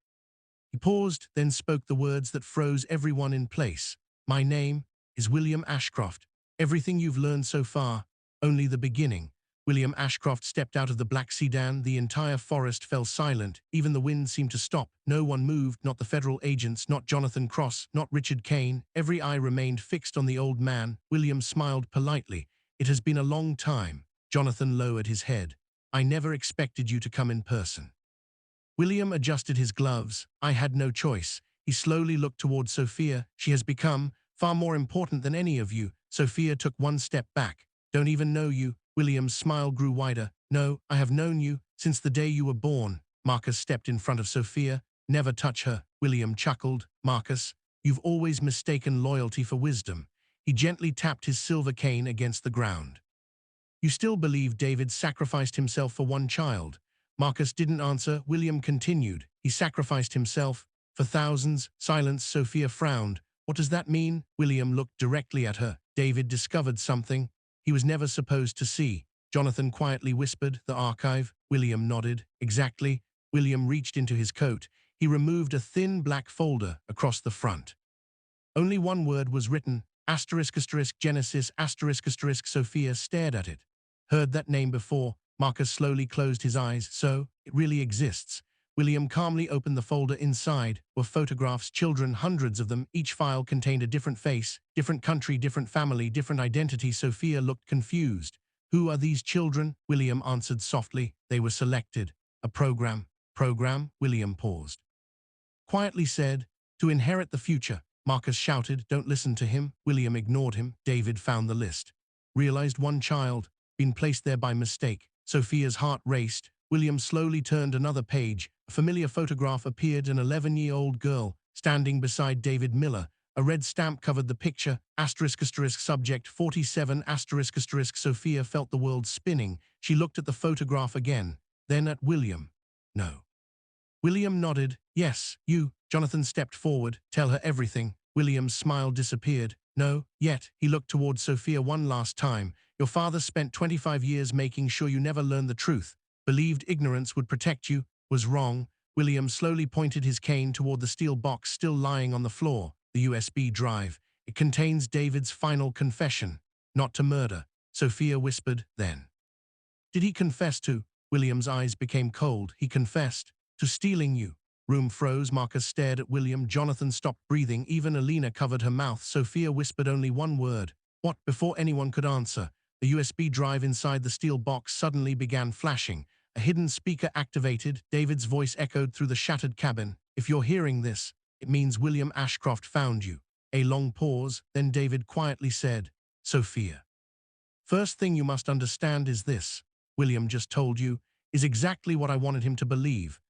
He paused, then spoke the words that froze everyone in place. My name is William Ashcroft. Everything you've learned so far, only the beginning. William Ashcroft stepped out of the black sedan. The entire forest fell silent. Even the wind seemed to stop. No one moved, not the federal agents, not Jonathan Cross, not Richard Kane. Every eye remained fixed on the old man. William smiled politely. It has been a long time. Jonathan lowered his head. I never expected you to come in person. William adjusted his gloves. I had no choice. He slowly looked toward Sophia. She has become far more important than any of you. Sophia took one step back. Don't even know you. William's smile grew wider. No, I have known you since the day you were born. Marcus stepped in front of Sophia. Never touch her. William chuckled. Marcus, you've always mistaken loyalty for wisdom. He gently tapped his silver cane against the ground. You still believe David sacrificed himself for one child? Marcus didn't answer. William continued. He sacrificed himself for thousands. Silence. Sophia frowned. What does that mean? William looked directly at her. David discovered something he was never supposed to see. Jonathan quietly whispered, the archive. William nodded. Exactly. William reached into his coat. He removed a thin black folder across the front. Only one word was written. Genesis. Sophia stared at it. Heard that name before. Marcus slowly closed his eyes. So, it really exists. William calmly opened the folder. Inside were photographs, children, hundreds of them. Each file contained a different face, different country, different family, different identity. Sophia looked confused. Who are these children? William answered softly. They were selected. A program. Program? William paused. Quietly said, to inherit the future. Marcus shouted, don't listen to him. William ignored him. David found the list. Realized one child, been placed there by mistake. Sophia's heart raced. William slowly turned another page. A familiar photograph appeared, an 11-year-old girl standing beside David Miller. A red stamp covered the picture. Subject 47 Sophia felt the world spinning. She looked at the photograph again, then at William. No. William nodded. Yes, you. Jonathan stepped forward. Tell her everything. William's smile disappeared. No, yet. He looked toward Sophia one last time. Your father spent 25 years making sure you never learned the truth. Believed ignorance would protect you. Was wrong. William slowly pointed his cane toward the steel box still lying on the floor. The USB drive. It contains David's final confession. Not to murder. Sophia whispered, then. Did he confess to? William's eyes became cold. He confessed to stealing you. Room froze. Marcus stared at William. Jonathan stopped breathing. Even Alina covered her mouth. Sophia whispered only one word. What? Before anyone could answer, the USB drive inside the steel box suddenly began flashing. A hidden speaker activated. David's voice echoed through the shattered cabin. If you're hearing this, it means William Ashcroft found you. A long pause, then David quietly said, Sophia. First thing you must understand is this. William just told you is exactly what I wanted him to believe.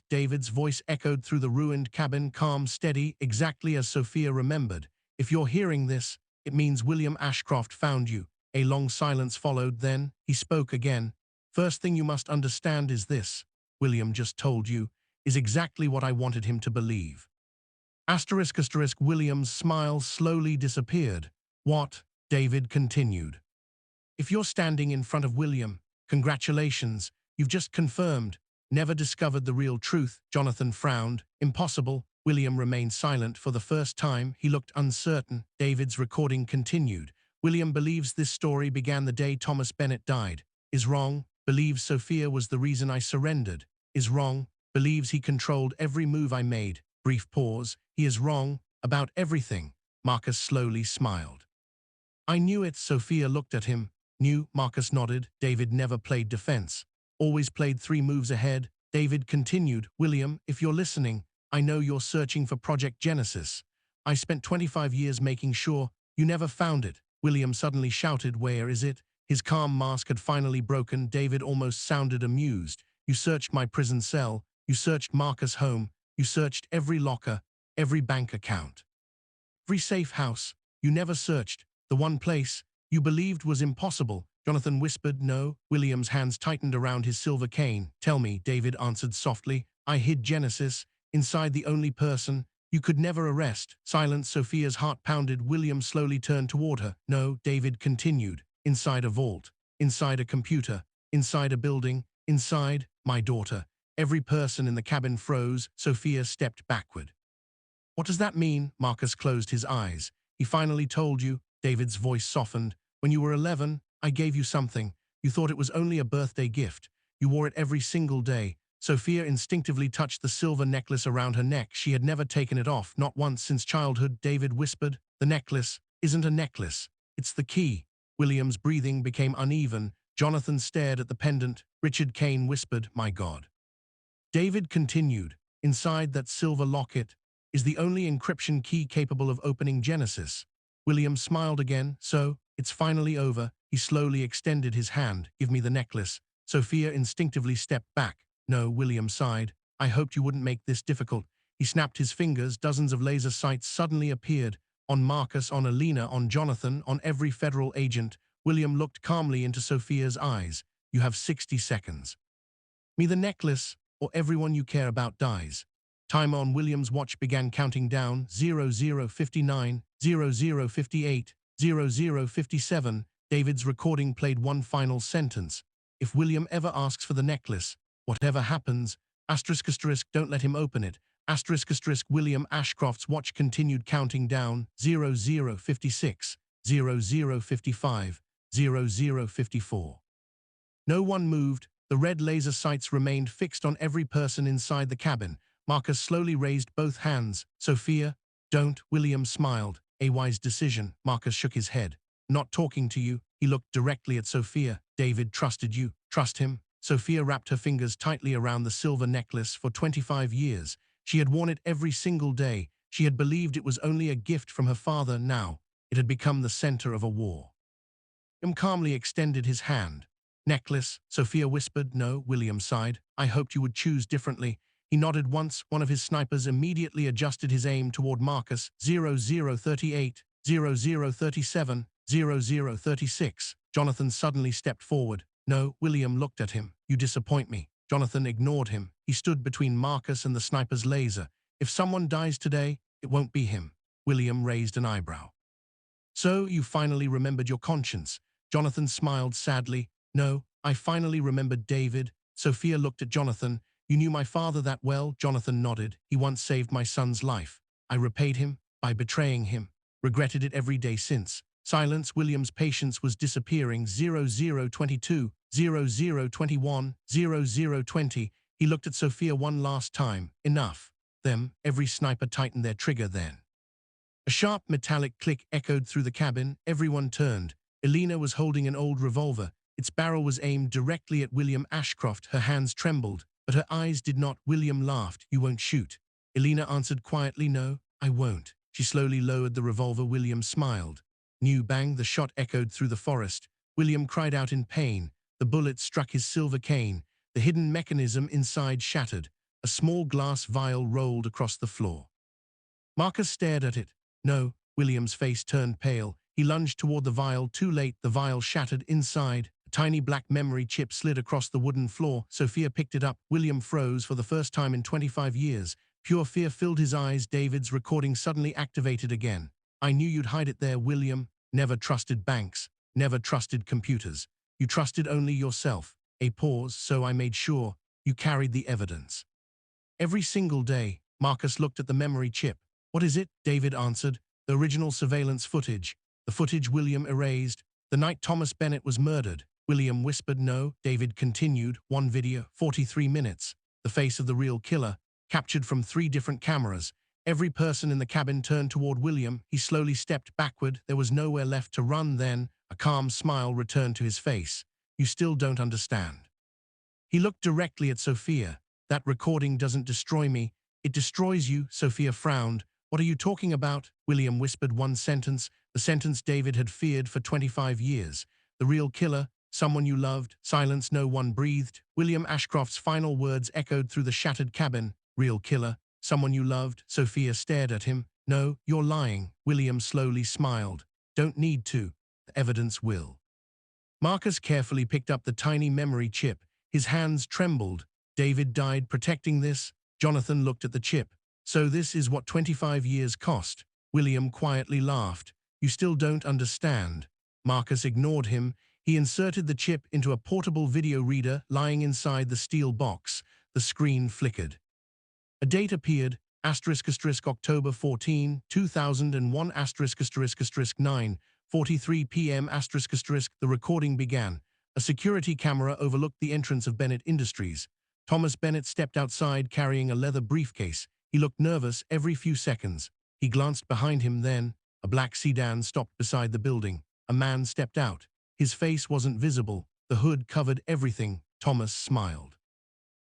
David's voice echoed through the ruined cabin, calm, steady, exactly as Sophia remembered. If you're hearing this, it means William Ashcroft found you. A long silence followed, then he spoke again. First thing you must understand is this. William just told you is exactly what I wanted him to believe. William's smile slowly disappeared. What? David continued. If you're standing in front of William, congratulations, you've just confirmed. Never discovered the real truth. Jonathan frowned. Impossible. William remained silent for the first time. He looked uncertain. David's recording continued. William believes this story began the day Thomas Bennett died. Is wrong, believes Sophia was the reason I surrendered. Is wrong, believes he controlled every move I made. Brief pause. He is wrong about everything. Marcus slowly smiled. I knew it. Sophia looked at him. Knew. Marcus nodded. David never played defense. Always played 3 moves ahead. David continued. William, if you're listening, I know you're searching for Project Genesis. I spent 25 years making sure you never found it. William suddenly shouted, where is it? His calm mask had finally broken. David almost sounded amused. You searched my prison cell. You searched Marcus' home. You searched every locker, every bank account, every safe house. You never searched the one place you believed was impossible. Jonathan whispered, no. William's hands tightened around his silver cane. Tell me, David answered softly. I hid Genesis inside the only person you could never arrest. Silence. Sophia's heart pounded. William slowly turned toward her. No, David continued. Inside a vault, inside a computer, inside a building, inside my daughter. Every person in the cabin froze. Sophia stepped backward. What does that mean? Marcus closed his eyes. He finally told you. David's voice softened. When you were 11, I gave you something. You thought it was only a birthday gift. You wore it every single day. Sophia instinctively touched the silver necklace around her neck. She had never taken it off, not once since childhood. David whispered, the necklace isn't a necklace. It's the key. William's breathing became uneven. Jonathan stared at the pendant. Richard Kane whispered, my God. David continued, inside that silver locket is the only encryption key capable of opening Genesis. William smiled again. So, it's finally over. He slowly extended his hand. Give me the necklace. Sophia instinctively stepped back. No, William sighed. I hoped you wouldn't make this difficult. He snapped his fingers. Dozens of laser sights suddenly appeared. On Marcus, on Alina, on Jonathan, on every federal agent. William looked calmly into Sophia's eyes. You have 60 seconds. Me the necklace, or everyone you care about dies. Time on William's watch began counting down. 00:59, 00:58, 00:57. David's recording played one final sentence. If William ever asks for the necklace, whatever happens, **, don't let him open it. **, William Ashcroft's watch continued counting down. 00:56, 00:55, 00:54. No one moved. The red laser sights remained fixed on every person inside the cabin. Marcus slowly raised both hands. Sophia, don't. William smiled. A wise decision. Marcus shook his head. Not talking to you. He looked directly at Sophia. David trusted you. Trust him. Sophia wrapped her fingers tightly around the silver necklace. For 25 years. She had worn it every single day. She had believed it was only a gift from her father. Now, it had become the center of a war. William calmly extended his hand. Necklace, Sophia whispered. No, William sighed. I hoped you would choose differently. He nodded once. One of his snipers immediately adjusted his aim toward Marcus. 00:38, 00:37, 00:36. Jonathan suddenly stepped forward. No, William looked at him. You disappoint me. Jonathan ignored him. He stood between Marcus and the sniper's laser. If someone dies today, it won't be him. William raised an eyebrow. So you finally remembered your conscience. Jonathan smiled sadly. No, I finally remembered David. Sophia looked at Jonathan. You knew my father that well? Jonathan nodded. He once saved my son's life. I repaid him by betraying him. Regretted it every day since. Silence. William's patience was disappearing. 00:22, 00:21, 00:20. He looked at Sophia one last time. Enough. Them. Every sniper tightened their trigger then. A sharp metallic click echoed through the cabin. Everyone turned. Alina was holding an old revolver. Its barrel was aimed directly at William Ashcroft. Her hands trembled, but her eyes did not. William laughed. You won't shoot. Alina answered quietly. No, I won't. She slowly lowered the revolver. William smiled. New bang. The shot echoed through the forest. William cried out in pain. The bullet struck his silver cane. The hidden mechanism inside shattered. A small glass vial rolled across the floor. Marcus stared at it. No. William's face turned pale. He lunged toward the vial. Too late. The vial shattered inside. A tiny black memory chip slid across the wooden floor. Sophia picked it up. William froze for the first time in 25 years. Pure fear filled his eyes. David's recording suddenly activated again. I knew you'd hide it there, William. Never trusted banks. Never trusted computers. You trusted only yourself. A pause. So I made sure you carried the evidence. Every single day. Marcus looked at the memory chip. What is it? David answered. The original surveillance footage. The footage William erased. The night Thomas Bennett was murdered. William whispered. No, David continued. One video, 43 minutes. The face of the real killer, captured from 3 different cameras. Every person in the cabin turned toward William. He slowly stepped backward. There was nowhere left to run then. A calm smile returned to his face. You still don't understand. He looked directly at Sophia. That recording doesn't destroy me. It destroys you, Sophia frowned. What are you talking about? William whispered one sentence, the sentence David had feared for 25 years. The real killer, someone you loved. Silence, no one breathed. William Ashcroft's final words echoed through the shattered cabin. Real killer, someone you loved. Sophia stared at him. No, you're lying. William slowly smiled. Don't need to. The evidence will. Marcus carefully picked up the tiny memory chip. His hands trembled. David died protecting this. Jonathan looked at the chip. So this is what 25 years cost. William quietly laughed. You still don't understand. Marcus ignored him. He inserted the chip into a portable video reader lying inside the steel box. The screen flickered. A date appeared. October 14, 2001 9:43 p.m. The recording began. A security camera overlooked the entrance of Bennett Industries. Thomas Bennett stepped outside carrying a leather briefcase. He looked nervous every few seconds. He glanced behind him then. A black sedan stopped beside the building. A man stepped out. His face wasn't visible. The hood covered everything. Thomas smiled.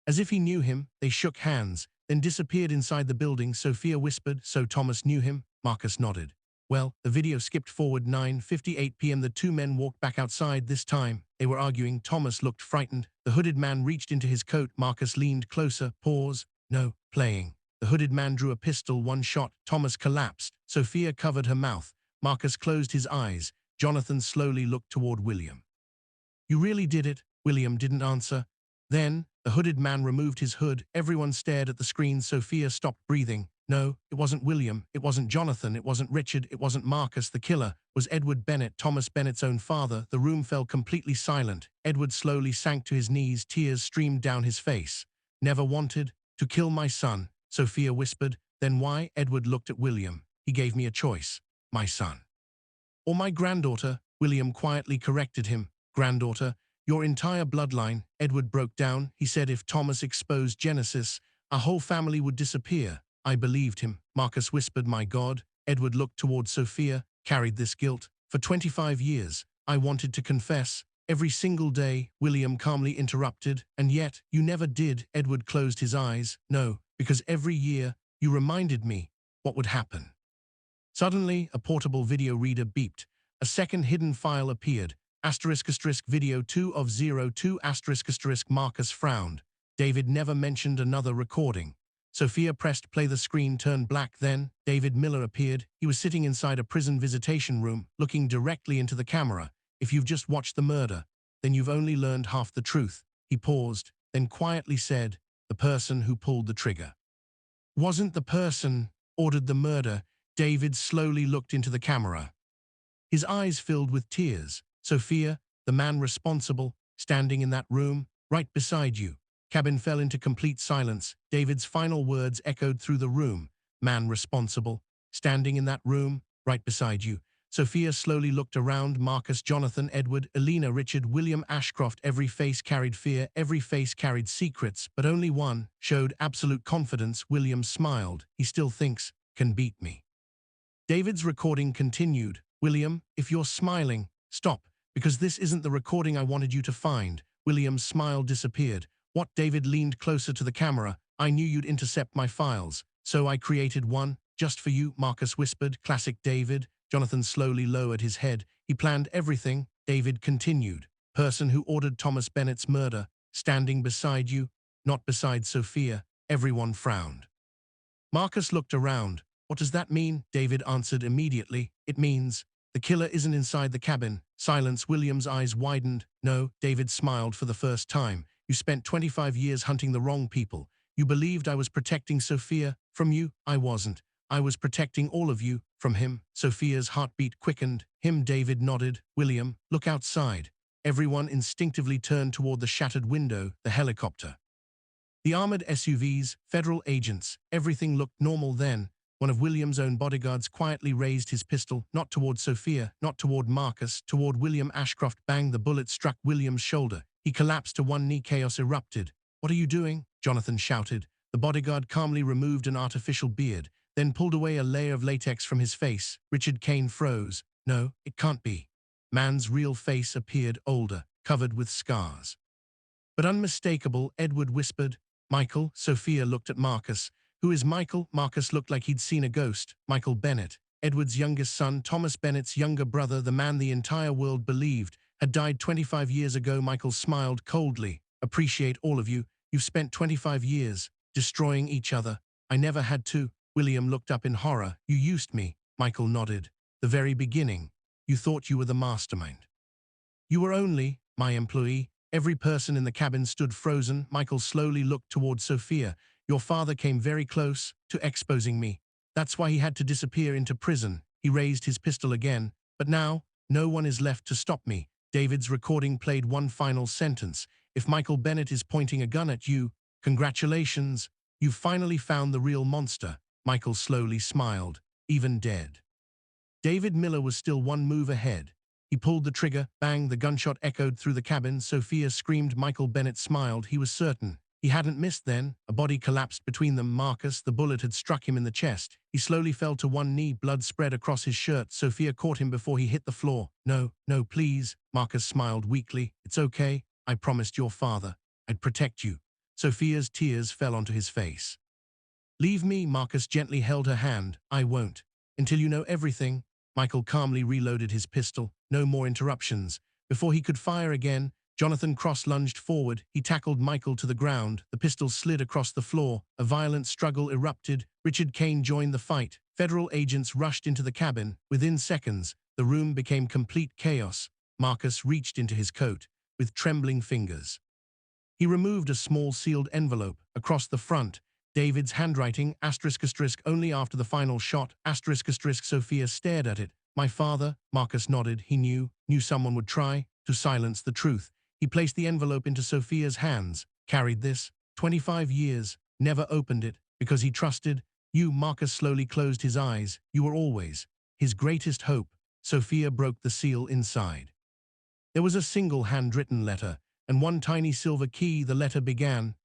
As if he knew him, they shook hands, then disappeared inside the building. Sophia whispered, so Thomas knew him? Marcus nodded. Well, the video skipped forward 9:58 p.m. The 2 men walked back outside. This time, they were arguing. Thomas looked frightened. The hooded man reached into his coat. Marcus leaned closer. Pause. No, playing. The hooded man drew a pistol. One shot. Thomas collapsed. Sophia covered her mouth. Marcus closed his eyes. Jonathan slowly looked toward William. You really did it? William didn't answer. Then, the hooded man removed his hood. Everyone stared at the screen. Sophia stopped breathing. No, it wasn't William, it wasn't Jonathan, it wasn't Richard, it wasn't Marcus. The killer was Edward Bennett, Thomas Bennett's own father. The room fell completely silent. Edward slowly sank to his knees. Tears streamed down his face. Never wanted to kill my son, Sophia whispered. Then why? Edward looked at William. He gave me a choice. My son. Or my granddaughter, William quietly corrected him. Granddaughter, your entire bloodline. Edward broke down. He said if Thomas exposed Genesis, our whole family would disappear. I believed him. Marcus whispered, my God. Edward looked toward Sophia, carried this guilt. For 25 years, I wanted to confess. Every single day, William calmly interrupted. And yet, you never did. Edward closed his eyes. No, because every year, you reminded me what would happen. Suddenly, a portable video reader beeped. A second hidden file appeared. Video 2 of 02 **. Marcus frowned. David never mentioned another recording. Sophia pressed play. The screen turned black. Then, David Miller appeared. He was sitting inside a prison visitation room, looking directly into the camera. If you've just watched the murder, then you've only learned half the truth. He paused, then quietly said, the person who pulled the trigger wasn't the person ordered the murder. David slowly looked into the camera. His eyes filled with tears. Sophia, the man responsible, standing in that room, right beside you. Cabin fell into complete silence. David's final words echoed through the room. Man responsible, standing in that room, right beside you. Sophia slowly looked around. Marcus, Jonathan, Edward, Elena, Richard, William Ashcroft. Every face carried fear. Every face carried secrets. But only one showed absolute confidence. William smiled. He still thinks, can beat me. David's recording continued. William, if you're smiling, stop, because this isn't the recording I wanted you to find. William's smile disappeared. What? David leaned closer to the camera. I knew you'd intercept my files, so I created one, just for you, Marcus whispered. Classic David. Jonathan slowly lowered his head. He planned everything. David continued. Person who ordered Thomas Bennett's murder, standing beside you, not beside Sophia. Everyone frowned. Marcus looked around. What does that mean? David answered immediately. It means the killer isn't inside the cabin. Silence. William's eyes widened. No, David smiled for the first time. You spent 25 years hunting the wrong people. You believed I was protecting Sophia from you. I wasn't. I was protecting all of you from him. Sophia's heartbeat quickened. Him. David nodded. William, look outside. Everyone instinctively turned toward the shattered window, the helicopter. The armored SUVs, federal agents. Everything looked normal then. One of William's own bodyguards quietly raised his pistol, not toward Sophia, not toward Marcus, toward William Ashcroft. Bang! The bullet struck William's shoulder. He collapsed to one knee. Chaos erupted. "What are you doing?" Jonathan shouted. The bodyguard calmly removed an artificial beard, then pulled away a layer of latex from his face. Richard Kane froze. "No, it can't be." Man's real face appeared, older, covered with scars, but unmistakable. Edward whispered, "Michael." Sophia looked at Marcus. "Who is Michael?" Marcus looked like he'd seen a ghost. "Michael Bennett, Edward's youngest son, Thomas Bennett's younger brother, the man the entire world believed had died 25 years ago." Michael smiled coldly. "Appreciate all of you. You've spent 25 years destroying each other. I never had to." William looked up in horror. "You used me." Michael nodded. "The very beginning. You thought you were the mastermind. You were only my employee." Every person in the cabin stood frozen. Michael slowly looked toward Sophia. "Your father came very close to exposing me. That's why he had to disappear into prison." He raised his pistol again. "But now, no one is left to stop me." David's recording played one final sentence. "If Michael Bennett is pointing a gun at you, congratulations. You've finally found the real monster." Michael slowly smiled. "Even dead." David Miller was still one move ahead. He pulled the trigger. Bang! The gunshot echoed through the cabin. Sophia screamed. Michael Bennett smiled. He was certain he hadn't missed then. A body collapsed between them. Marcus, the bullet had struck him in the chest. He slowly fell to one knee. Blood spread across his shirt. Sophia caught him before he hit the floor. "No, no, please." Marcus smiled weakly. "It's okay. I promised your father I'd protect you." Sophia's tears fell onto his face. "Leave me." Marcus gently held her hand. "I won't. Until you know everything." Michael calmly reloaded his pistol. No more interruptions. Before he could fire again, Jonathan cross-lunged forward. He tackled Michael to the ground. The pistol slid across the floor. A violent struggle erupted. Richard Kane joined the fight. Federal agents rushed into the cabin. Within seconds, the room became complete chaos. Marcus reached into his coat with trembling fingers. He removed a small sealed envelope. Across the front, David's handwriting, ***, only after the final shot, ***. Sophia stared at it. "My father." Marcus nodded. He knew someone would try to silence the truth. He placed the envelope into Sophia's hands. "Carried this 25 years, never opened it, because he trusted you." Marcus slowly closed his eyes. "You were always his greatest hope." Sophia broke the seal inside. There was a single handwritten letter, and one tiny silver key. The letter began,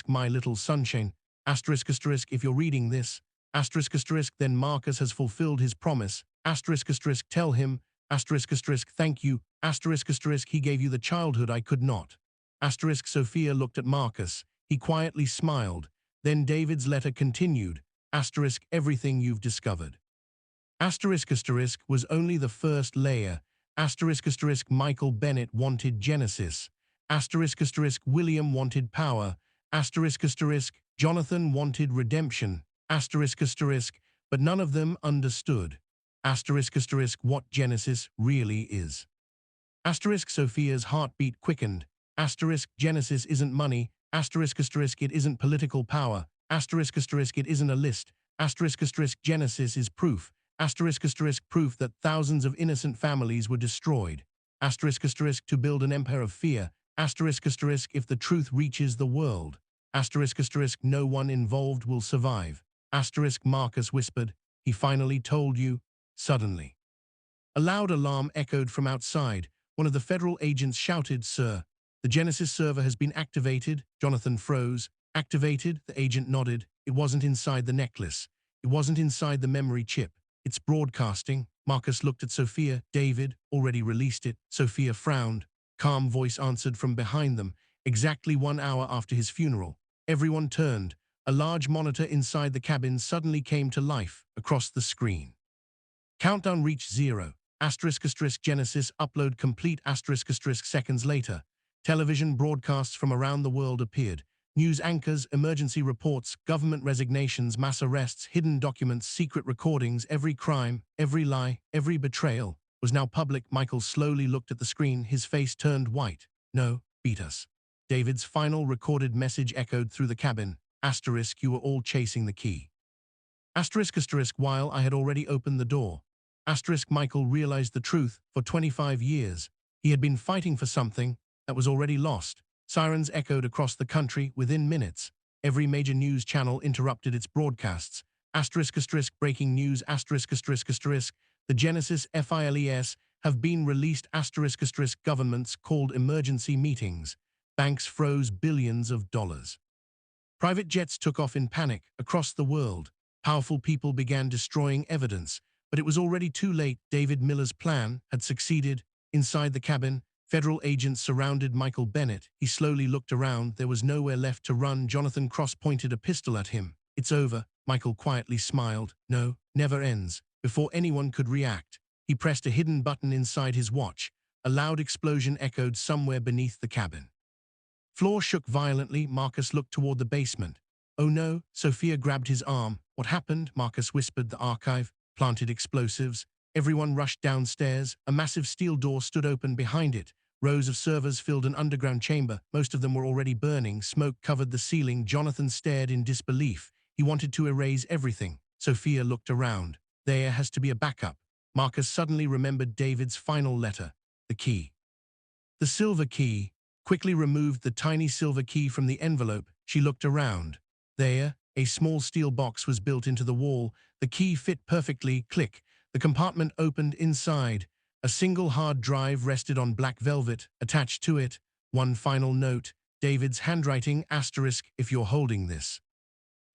"My little sunshine. If you're reading this, then Marcus has fulfilled his promise. Tell him, thank you. He gave you the childhood I could not." Sophia looked at Marcus. He quietly smiled. Then David's letter continued, "Everything you've discovered." Was only the first layer. Michael Bennett wanted Genesis. William wanted power. Jonathan wanted redemption. But none of them understood. What Genesis really is. Sophia's heartbeat quickened. Genesis isn't money. It isn't political power. It isn't a list. Genesis is proof. Proof that thousands of innocent families were destroyed. To build an empire of fear. If the truth reaches the world. No one involved will survive. Marcus whispered. "He finally told you." Suddenly, a loud alarm echoed from outside. One of the federal agents shouted, "Sir, the Genesis server has been activated." Jonathan froze. "Activated?" The agent nodded. "It wasn't inside the necklace. It wasn't inside the memory chip. It's broadcasting." Marcus looked at Sophia. "David already released it." Sophia frowned. Calm voice answered from behind them. Exactly 1 hour after his funeral. Everyone turned. A large monitor inside the cabin suddenly came to life across the screen. Countdown reached 0. Genesis upload complete. Seconds later, television broadcasts from around the world appeared. News anchors, emergency reports, government resignations, mass arrests, hidden documents, secret recordings. Every crime, every lie, every betrayal was now public. Michael slowly looked at the screen. His face turned white. "No, beat us." David's final recorded message echoed through the cabin. You were all chasing the key. While I had already opened the door. Michael realized the truth. For 25 years, he had been fighting for something that was already lost. Sirens echoed across the country within minutes. Every major news channel interrupted its broadcasts. Asterisk asterisk breaking news asterisk asterisk asterisk. The Genesis files have been released asterisk asterisk governments called emergency meetings. Banks froze billions of dollars. Private jets took off in panic across the world. Powerful people began destroying evidence, but it was already too late. David Miller's plan had succeeded. Inside the cabin, federal agents surrounded Michael Bennett. He slowly looked around. There was nowhere left to run. Jonathan Cross pointed a pistol at him. "It's over," Michael quietly smiled. "No, never ends." Before anyone could react, he pressed a hidden button inside his watch. A loud explosion echoed somewhere beneath the cabin. Floor shook violently. Marcus looked toward the basement. "Oh no," Sophia grabbed his arm. "What happened?" Marcus whispered. "The archive planted explosives." Everyone rushed downstairs. A massive steel door stood open behind it. Rows of servers filled an underground chamber. Most of them were already burning. Smoke covered the ceiling. Jonathan stared in disbelief. He wanted to erase everything. Sophia looked around. There has to be a backup. Marcus suddenly remembered David's final letter. The key. The silver key. Quickly removed the tiny silver key from the envelope. She looked around. There, a small steel box was built into the wall. The key fit perfectly. Click. The compartment opened inside. A single hard drive rested on black velvet. Attached to it, one final note. David's handwriting. Asterisk, if you're holding this.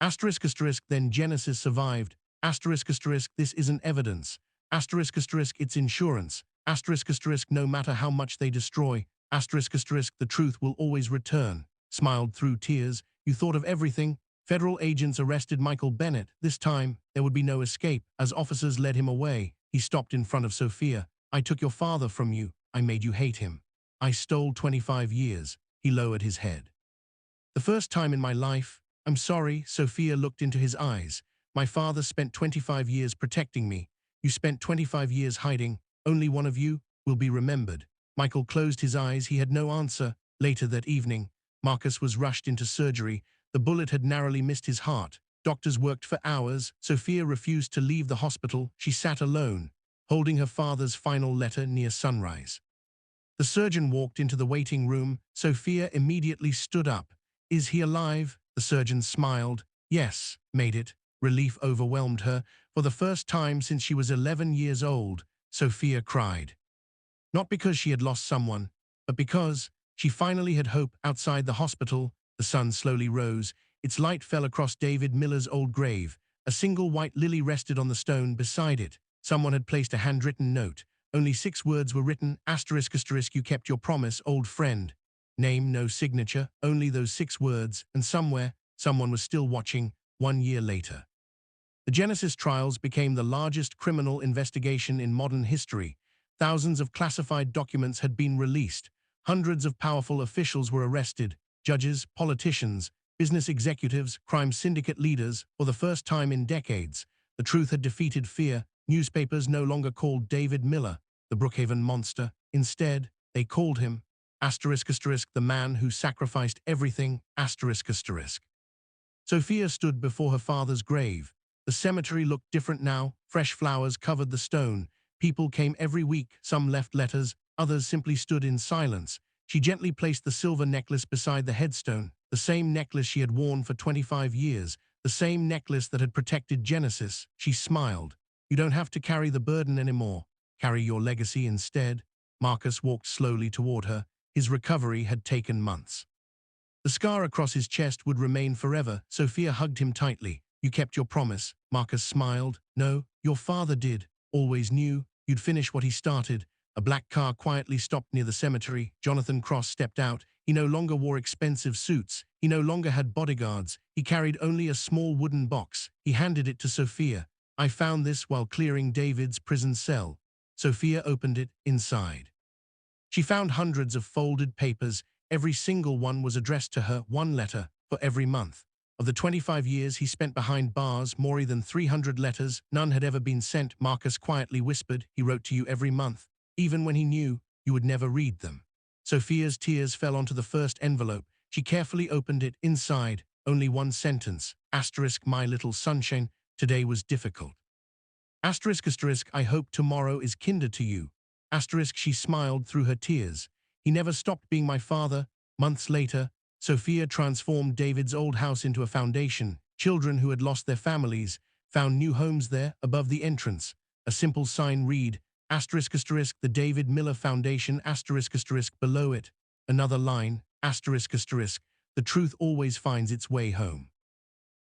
Asterisk asterisk, then Genesis survived. Asterisk asterisk, this isn't evidence. Asterisk asterisk, it's insurance. Asterisk asterisk, no matter how much they destroy. Asterisk asterisk, the truth will always return. Smiled through tears. You thought of everything. Federal agents arrested Michael Bennett. This time, there would be no escape. As officers led him away, he stopped in front of Sophia. "I took your father from you. I made you hate him. I stole 25 years. He lowered his head. "The first time in my life. I'm sorry." Sophia looked into his eyes. "My father spent 25 years protecting me. You spent 25 years hiding. Only one of you will be remembered." Michael closed his eyes. He had no answer. Later that evening, Marcus was rushed into surgery. The bullet had narrowly missed his heart. Doctors worked for hours. Sophia refused to leave the hospital. She sat alone, holding her father's final letter near sunrise. The surgeon walked into the waiting room. Sophia immediately stood up. "Is he alive?" The surgeon smiled. "Yes, made it." Relief overwhelmed her. For the first time since she was 11 years old, Sophia cried. Not because she had lost someone, but because she finally had hope. Outside the hospital, the sun slowly rose. Its light fell across David Miller's old grave. A single white lily rested on the stone beside it. Someone had placed a handwritten note. Only 6 words were written. Asterisk asterisk, you kept your promise, old friend. Name, no signature, only those 6 words, and somewhere, someone was still watching. 1 year later. The Genesis trials became the largest criminal investigation in modern history. Thousands of classified documents had been released. Hundreds of powerful officials were arrested. Judges, politicians, business executives, crime syndicate leaders. For the first time in decades, the truth had defeated fear. Newspapers no longer called David Miller the Brookhaven monster. Instead, they called him asterisk asterisk, the man who sacrificed everything. Asterisk asterisk. Sophia stood before her father's grave. The cemetery looked different now. Fresh flowers covered the stone. People came every week. Some left letters, others simply stood in silence. She gently placed the silver necklace beside the headstone, the same necklace she had worn for 25 years, the same necklace that had protected Genesis. She smiled. "You don't have to carry the burden anymore. Carry your legacy instead." Marcus walked slowly toward her. His recovery had taken months. The scar across his chest would remain forever. Sophia hugged him tightly. "You kept your promise." Marcus smiled. "No, your father did. Always knew you'd finish what he started." A black car quietly stopped near the cemetery. Jonathan Cross stepped out. He no longer wore expensive suits. He no longer had bodyguards. He carried only a small wooden box. He handed it to Sophia. "I found this while clearing David's prison cell." Sophia opened it. Inside, she found hundreds of folded papers. Every single one was addressed to her, one letter for every month. Of the 25 years he spent behind bars, more than 300 letters, none had ever been sent. Marcus quietly whispered, "He wrote to you every month, even when he knew you would never read them." Sophia's tears fell onto the first envelope. She carefully opened it. Inside, only one sentence. Asterisk, "My little sunshine, today was difficult." Asterisk asterisk, "I hope tomorrow is kinder to you." Asterisk, she smiled through her tears. "He never stopped being my father." Months later, Sophia transformed David's old house into a foundation. Children who had lost their families, found new homes there above the entrance. A simple sign read, asterisk asterisk the David Miller Foundation asterisk asterisk below it. Another line, asterisk asterisk, the truth always finds its way home.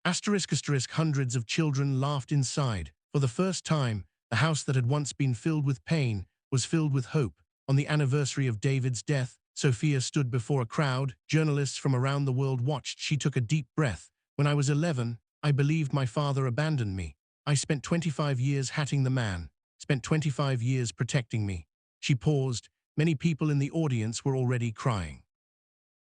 Asterisk asterisk hundreds of children laughed inside. For the first time, the house that had once been filled with pain was filled with hope. On the anniversary of David's death, Sophia stood before a crowd. Journalists from around the world watched. She took a deep breath. When I was 11, I believed my father abandoned me. I spent 25 years hatting the man, spent 25 years protecting me. She paused. Many people in the audience were already crying.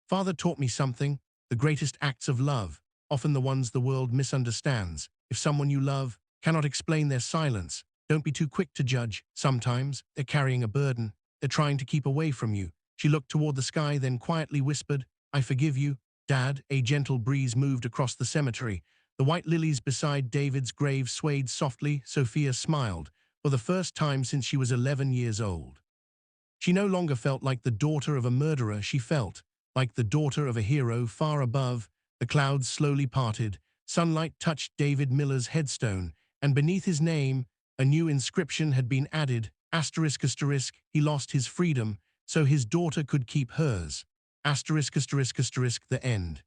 Father taught me something, the greatest acts of love, often the ones the world misunderstands. If someone you love cannot explain their silence, don't be too quick to judge. Sometimes they're carrying a burden. They're trying to keep away from you. She looked toward the sky, then quietly whispered, I forgive you, Dad. A gentle breeze moved across the cemetery. The white lilies beside David's grave swayed softly. Sophia smiled, for the first time since she was 11 years old. She no longer felt like the daughter of a murderer. She felt like the daughter of a hero far above. The clouds slowly parted. Sunlight touched David Miller's headstone, and beneath his name, a new inscription had been added. Asterisk asterisk, he lost his freedom, so his daughter could keep hers. Asterisk asterisk asterisk, the end.